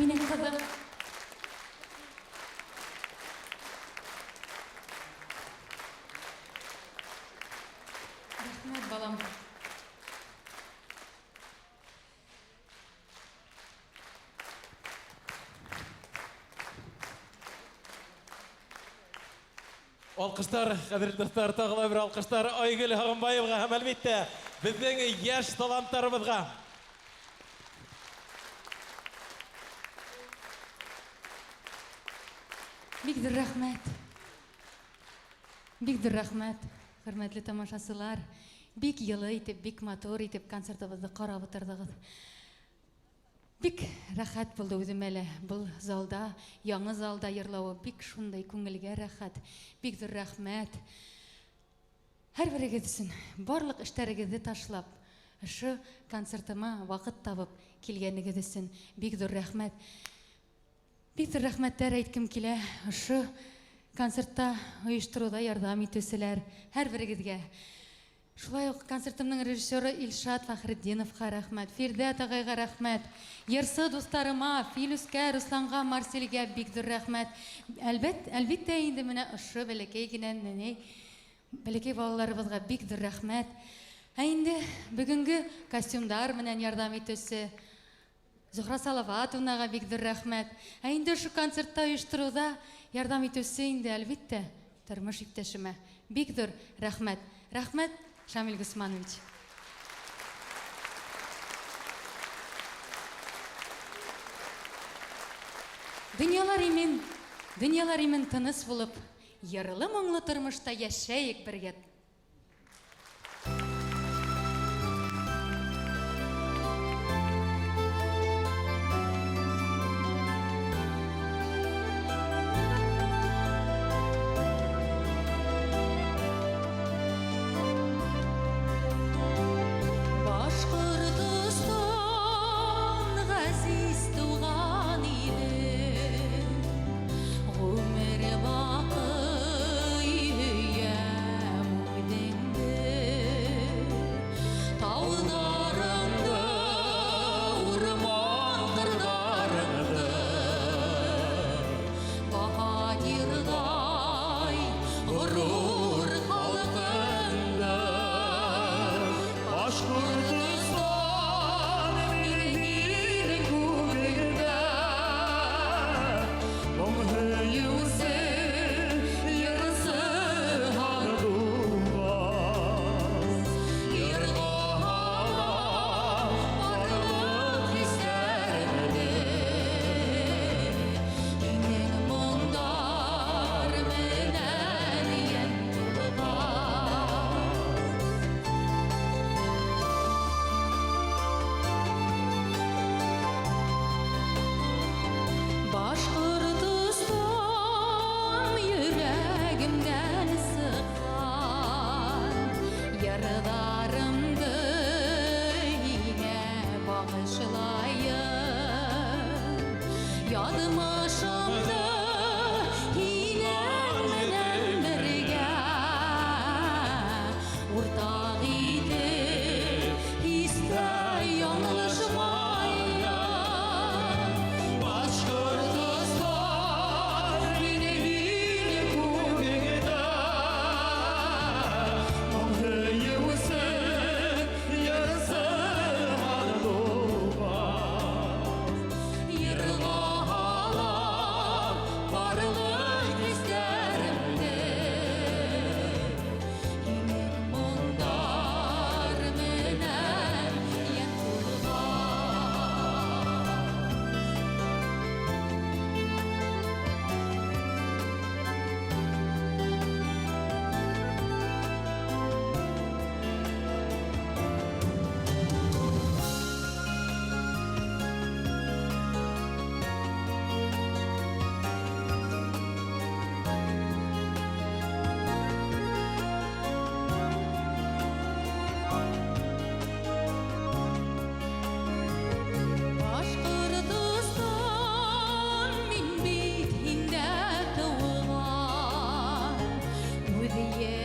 Минен кызым. Рахмет, балам. Alkışlar, kadirli dostlar, tağla bir alkışlar Aygül Hağınbayevға һәм әлбәттә безнең яшь талантларыбызга. Бик рәхмәт. Бик рәхмәт, хөрмәтле тамашачылар. Бик йылы итеп, бик матур итеп концертыбызды карап утырдыгыз. Бик рәхәт булды үзем әле бұл залда, яңы залда йырлауы бик шундай күңелгә рәхәт. Бик зур рәхмәт. Һәрберегез өчен барлык эшләрегезне ташлап, шу концертыма вакыт табып килгәнегез өчен бик зур рәхмәт. Бик зур рәхмәтләр әйткем килә. Шу концертта оештыруда ярдәм итүселәр һәрберегезгә. Шулай ук концертымның режиссеры Илшат Фахретдиновка рәхмәт, Фирдәт агайга рәхмәт, ярсы дустарыма, Филүскә, Русланга, Марселгә бик зур рәхмәт. Әлбәттә инде менә ошо бәләкәй генә бәләкәй балаларыбызга бик зур рәхмәт. Инде бүгенге костюмдар менән ярдәм итүче Зухра Салаватовнага бик зур рәхмәт. Инде шу концертта оештыруда ярдәм итүче инде әлбәттә тормыш иптәшемә бик зур рәхмәт. Рәхмәт, Шамил Гусманович. Дөньялар имен тыныс булып, ярылы моңлы тормышта яшәйек бергә. Yeah.